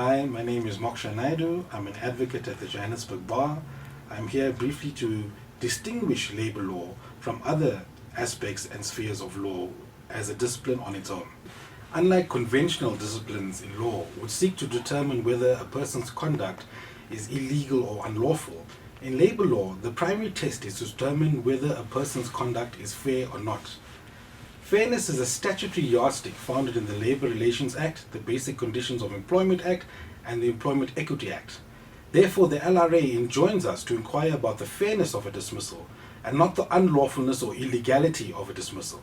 Hi, my name is Moksha Naidoo. I'm an advocate at the Johannesburg Bar. I'm here briefly to distinguish labor law from other aspects and spheres of law as a discipline on its own. Unlike conventional disciplines in law, which seek to determine whether a person's conduct is illegal or unlawful, in labor law, the primary test is to determine whether a person's conduct is fair or not. Fairness is a statutory yardstick founded in the Labour Relations Act, the Basic Conditions of Employment Act, and the Employment Equity Act. Therefore, the L.E.A.D enjoins us to inquire about the fairness of a dismissal and not the unlawfulness or illegality of a dismissal.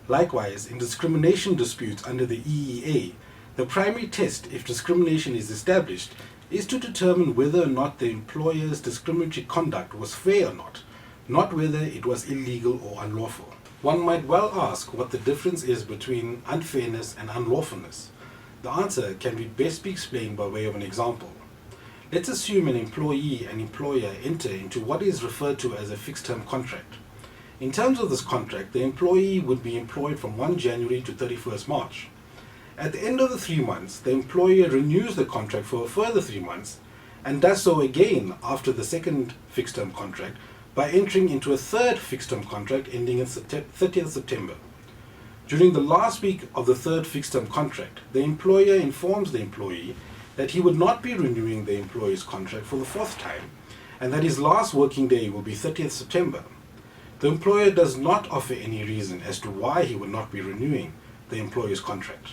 Likewise, in discrimination disputes under the E.E.A., the primary test, if discrimination is established, is to determine whether or not the employer's discriminatory conduct was fair or not whether it was illegal or unlawful. One might well ask what the difference is between unfairness and unlawfulness. The answer can best be explained by way of an example. Let's assume an employee and employer enter into what is referred to as a fixed-term contract. In terms of this contract, the employee would be employed from 1 January to 31st March. At the end of the 3 months, the employer renews the contract for a further 3 months and does so again after the second fixed-term contract by entering into a third fixed-term contract ending in 30th September. During the last week of the third fixed-term contract, the employer informs the employee that he would not be renewing the employee's contract for the 4th time and that his last working day will be 30th September. The employer does not offer any reason as to why he would not be renewing the employee's contract.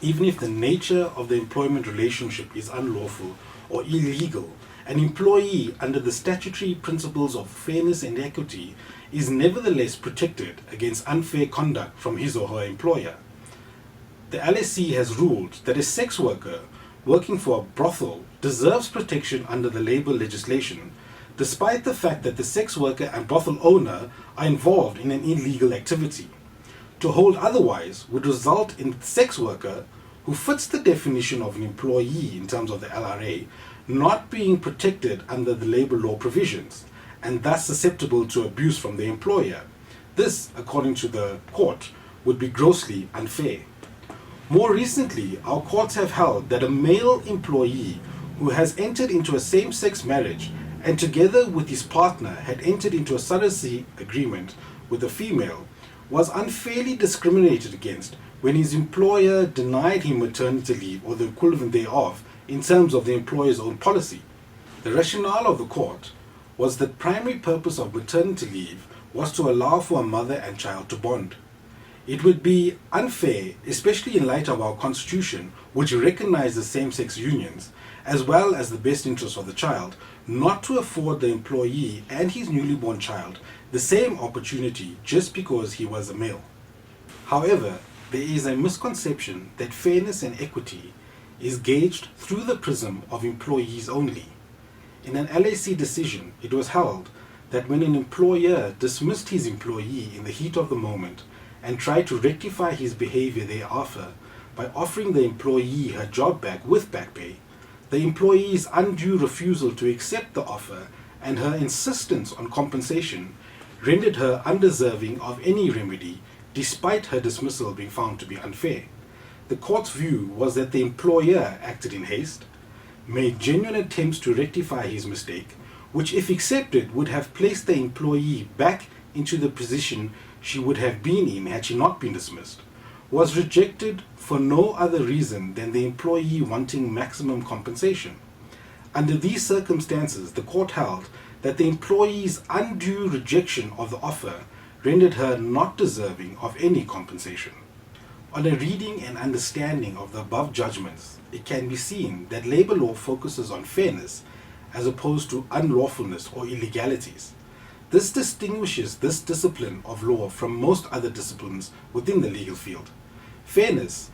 Even if the nature of the employment relationship is unlawful or illegal, an employee, under the statutory principles of fairness and equity, is nevertheless protected against unfair conduct from his or her employer. The LSC has ruled that a sex worker working for a brothel deserves protection under the labour legislation, despite the fact that the sex worker and brothel owner are involved in an illegal activity. To hold otherwise would result in the sex worker, who fits the definition of an employee in terms of the LRA, not being protected under the labour law provisions and thus susceptible to abuse from the employer. This, according to the court, would be grossly unfair. More recently, our courts have held that a male employee who has entered into a same-sex marriage and together with his partner had entered into a surrogacy agreement with a female was unfairly discriminated against when his employer denied him maternity leave or the equivalent thereof in terms of the employer's own policy. The rationale of the court was that the primary purpose of maternity leave was to allow for a mother and child to bond. It would be unfair, especially in light of our constitution, which recognizes same-sex unions, as well as the best interests of the child, not to afford the employee and his newly born child the same opportunity just because he was a male. However, there is a misconception that fairness and equity is gauged through the prism of employees only. In an LAC decision, it was held that when an employer dismissed his employee in the heat of the moment and tried to rectify his behavior thereafter by offering the employee her job back with back pay, the employee's undue refusal to accept the offer and her insistence on compensation rendered her undeserving of any remedy despite her dismissal being found to be unfair. The court's view was that the employer acted in haste, made genuine attempts to rectify his mistake, which if accepted would have placed the employee back into the position she would have been in had she not been dismissed, was rejected for no other reason than the employee wanting maximum compensation. Under these circumstances, the court held that the employee's undue rejection of the offer rendered her not deserving of any compensation. On a reading and understanding of the above judgments, it can be seen that labour law focuses on fairness as opposed to unlawfulness or illegalities. This distinguishes this discipline of law from most other disciplines within the legal field. Fairness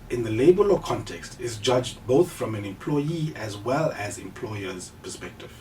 in the labour law context is judged both from an employee as well as employer's perspective.